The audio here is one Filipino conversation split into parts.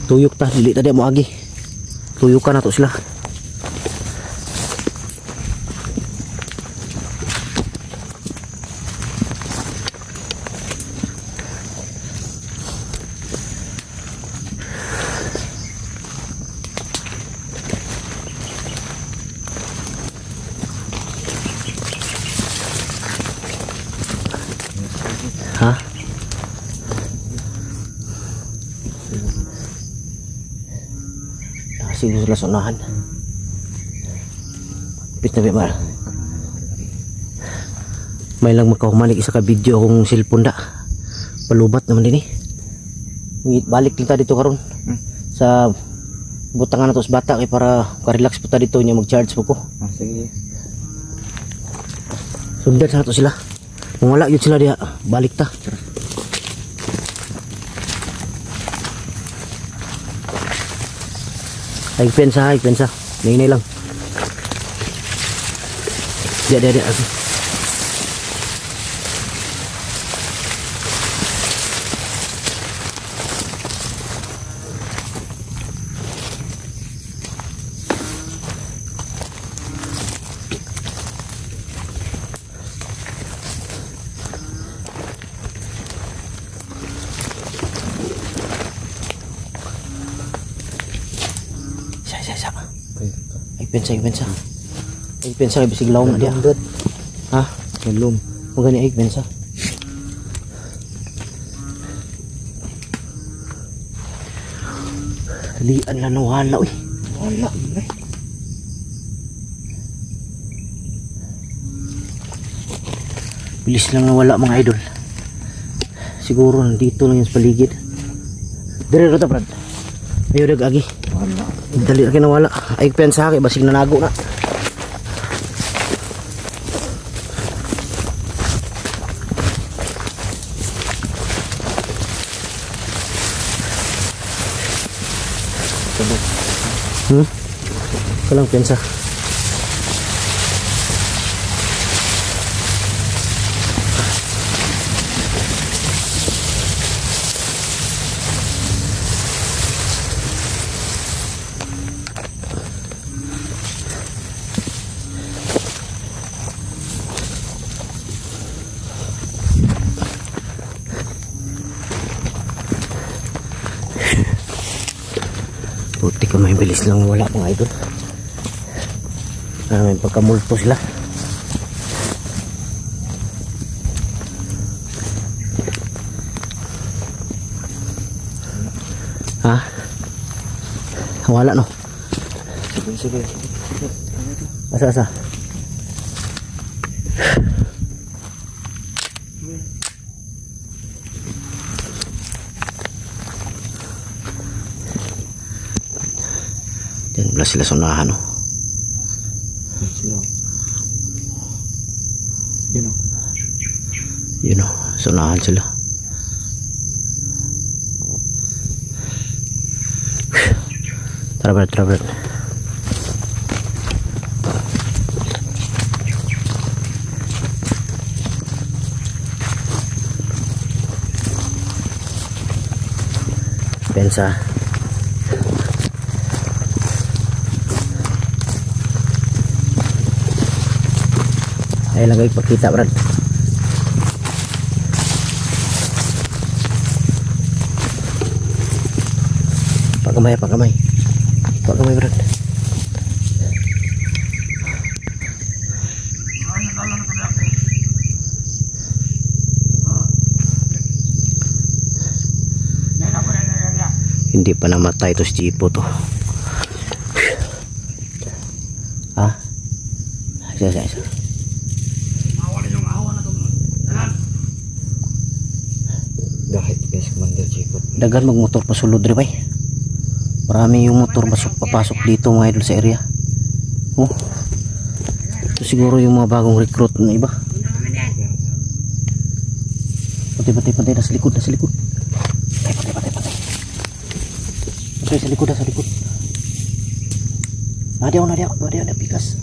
Tuyok ta, dili tadi mo agi. Tuyok ka na to sila. Ha? Siguro sila sa unahan. Pit na ba? May lang makahumanik isa ka video akong cellphone da. Palubat naman din eh. Balik lang ta dito karon sa butangan na to sa bata kay para ka-relax po ta dito niya mag-charge po ko. Sige. Sundan sa to sila. Kung wala yun sila diha, balik ta. Ay pensa. Ninay lang. Dia. Ay pensa ay bisig laom na dia. Ha? Belum. Mo gani ay pensa. Lian la nawala uy. Wala. Bilis lang nawala mga idol. Siguro nandito lang yung sa paligid. Dire ra ta brad. Ayo dag agi. Wala. Dali na kinawala. Ay pensa kay basig nanago na. Kalang pensa. Buti ka may bilis lang wala mga idol. May pagkamulto sila. Ha? Wala no? Sige. Asa? Diyan wala sila sa unahan no? Yun o, sa unahan sila. Tara brad. Pensa. Ay lang kayo pakita brad. Pakamay brad. Hindi pa namatay to si Jipo to. Ha? Isa. Dahil guys, Commander Jipo. Dagan magmotor pasulod rin bay. Marami yung motor papasok dito mga idol sa area. Oh. Ito siguro yung mga bagong recruit na iba. Patay nasa likod. Patay. Sa likod. Ada pikas.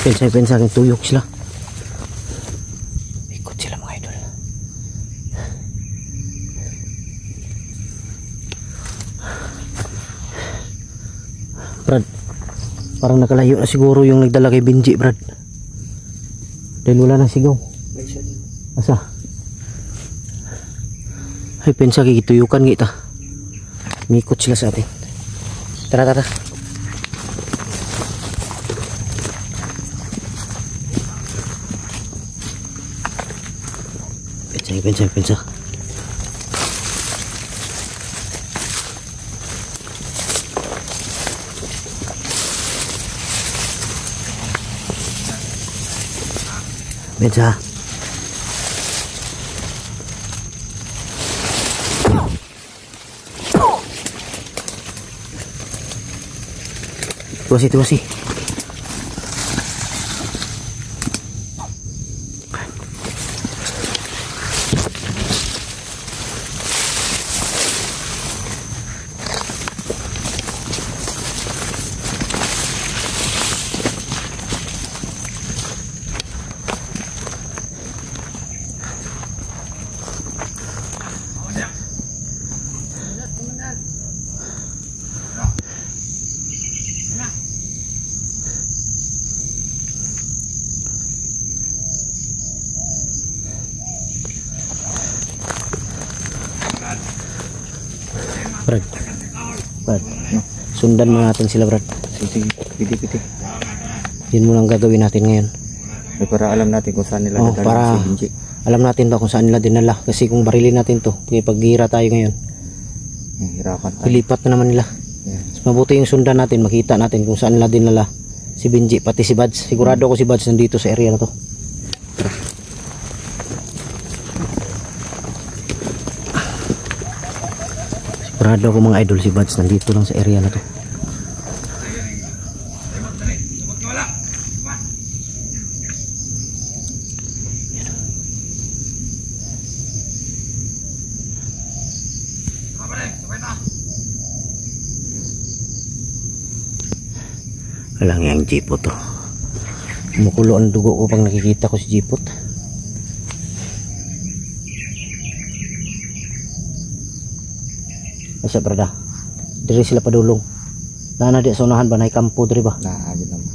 Pensa aking tuyok sila. Ikot sila mga idol. Brad, parang nakalayo na siguro yung nagdala kay Benji, Brad. Dahil wala nang sigaw. Asa? Ay, pensa kikituyukan kita. Mikot sila sa atin. Tara, tara. Pensa. Pensa. Tuwasi. Brad, sundan mo natin sila, Brad. Sige, piti. Yun mo lang gagawin natin ngayon. Para alam natin kung saan nila nadala para si Benji. alam natin ba kung saan nila dinala. Kasi kung barilin natin to, paghira tayo ngayon, Hirapan tayo. ilipat na naman nila. Mas mabuti yung sundan natin, makita natin kung saan nila dinala si Benji, pati si Buds. Sigurado ako si Buds nandito sa area na to. Sigurado ako mga idol, si Buds nandito lang sa area na to. Alang yung jeepot to. Kumukulo ang dugo ko pag nakikita ko si jeepot. Asa brada, diri sila padulong. Nana di sa unahan ba, nay kampo diri ba? Naagin naman.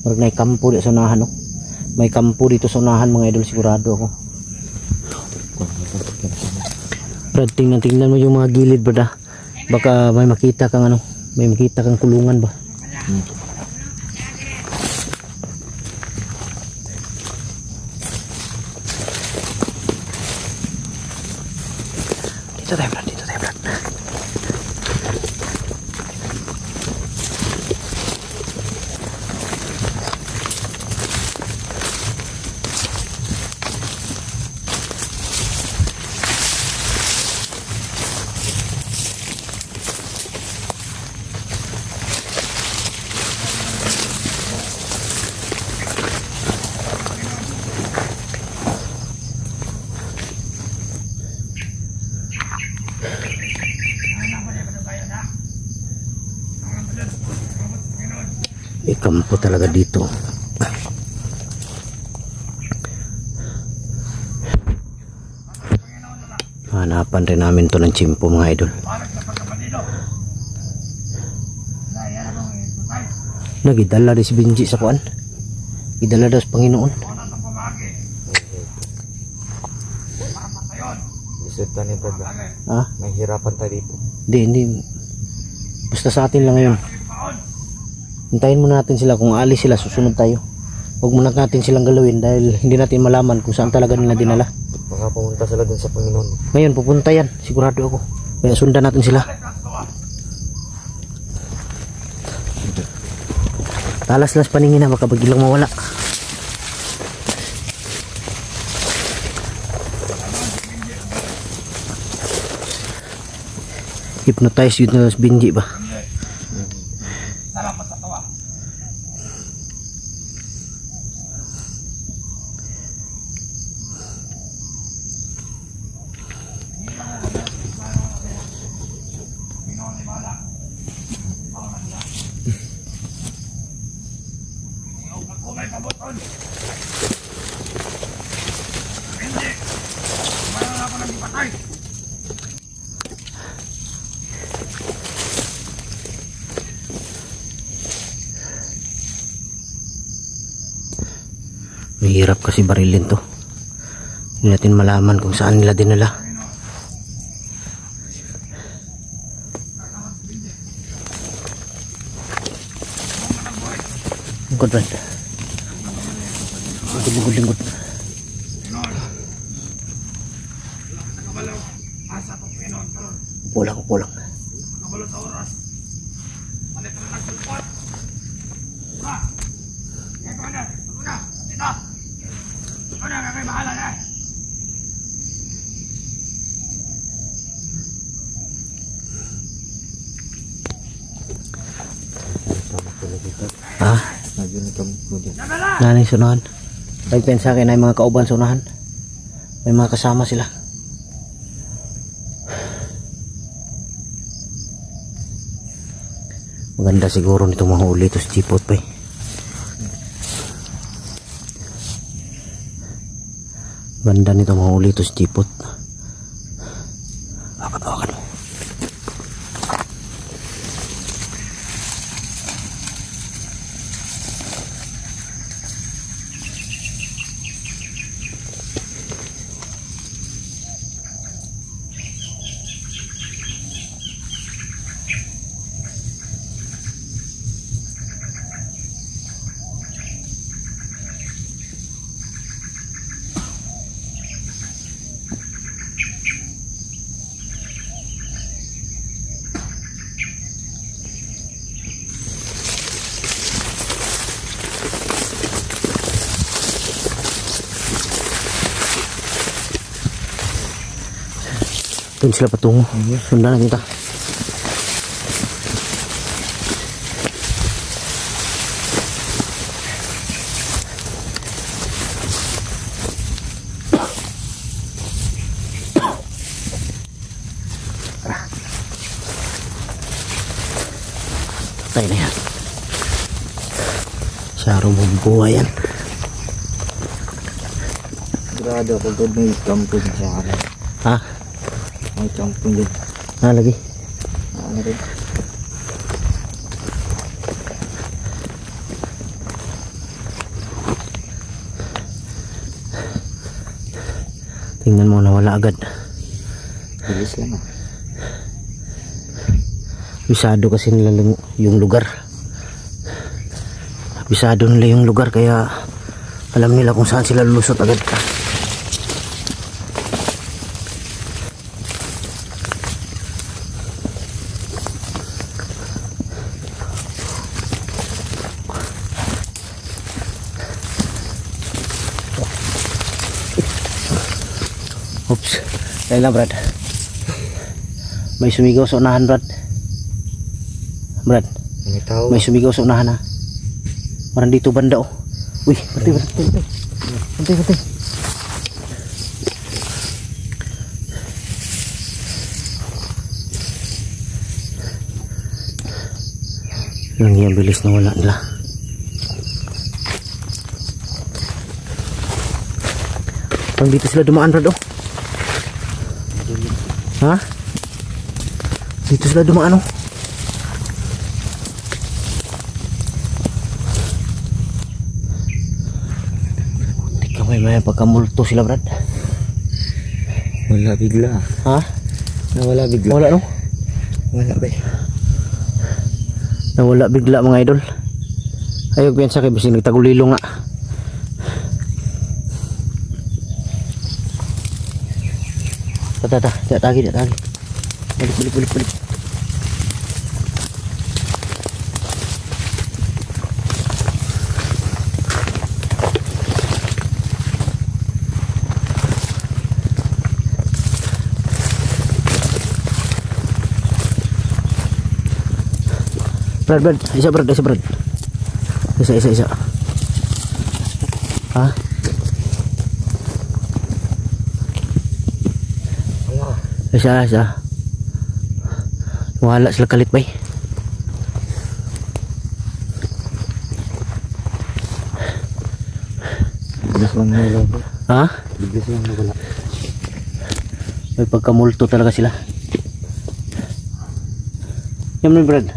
Marag nay kampo di sa unahan, no? May kampo dito sa unahan mga idol, sigurado ako. Brad, tingnan mo yung mga gilid, brada. Baka may makita kang may makita kang kulungan ba? Dito tayo, Brad. Kampo talaga dito. Hanapan rin namin to ng tsimpo mga idol. Nagidala rin si Benji sa kuan. Idala daw sa Panginoon. Isipta ni Brad. Ha? May hirapan tayo dito. Hindi. Basta sa atin lang ngayon. Hintayin muna natin sila, kung aalis sila susunod tayo. Huwag muna natin silang galawin dahil hindi natin malaman kung saan talaga nila dinala. Baka pumunta sila dun sa Panginoon. Ngayon pupunta yan, sigurado ako. Kaya sundan natin sila. Talas-las paningin na, baka biglang mawala. Hypnotize yun na Benji ba? Mahirap kasi barilin to. Hindi natin malaman kung saan nila dinala. Lingkod, Brad. Lingkod. Pulang. Ha? Nanay sunahan. Pagpen sa akin ay mga kauban sunahan. May mga kasama sila. Maganda siguro nito mga uli ito si Chipot pa eh. Ganda nito mga uli ito si Chipot. Tawakan mo. Doon sila patungo. Sundan na kita. Patay na yan. Saro bubuhay yan. Sigurado ako doon may kampo sa akin. Ha? May kampo dyan. Lagi. Ano rin? Tingnan mo, nawala agad. Bilis lang ah. Bisado kasi nila yung lugar. Bisado nila yung lugar kaya alam nila kung saan sila lulusot agad. Oops, dahil lang Brad. May sumigaw sa unahan Brad. May tao. May sumigaw sa unahan ha. Parang dito banda oh. Uy, patay. Lang yung bilis na wala nila. Parang dito sila dumaan Brad oh. Ha? Dito sila dumaan oh. Tika may pagkamulto sila Brad. Wala bigla. Ha? Nawala bigla. Wala no? Wala ba? Nawala bigla mga idol. Ayog piyansa kay bising nagtagulilo nga. Tidak tagi. Balik. Brad, isa. Isa. Ha? Isa. Wala sila kalit bay. Biglas lang nawala bro. Ha? Biglas lang nawala. May pagkamulto talaga sila. Yan mo Brad.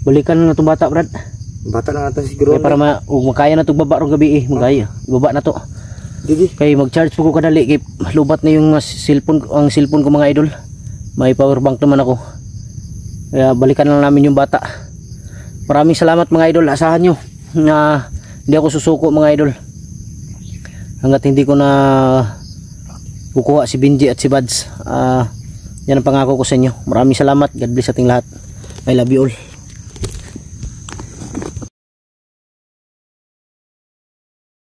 Balikan na itong bata Brad. Bata lang natin siguro. Kaya para makaya na itong baba rong gabi magaya. Ibaba na to. Didi. Kaya mag-charge po ko kadali. Kaya lubat na yung cellphone, ang cellphone ko mga idol. May power bank naman ako. Kaya balikan lang namin yung bata. Maraming salamat mga idol. Asahan nyo na hindi ako susuko mga idol. Hanggat hindi ko na kukuha si Benji at si Bads. Yan ang pangako ko sa inyo. Maraming salamat. God bless ating lahat. I love you all.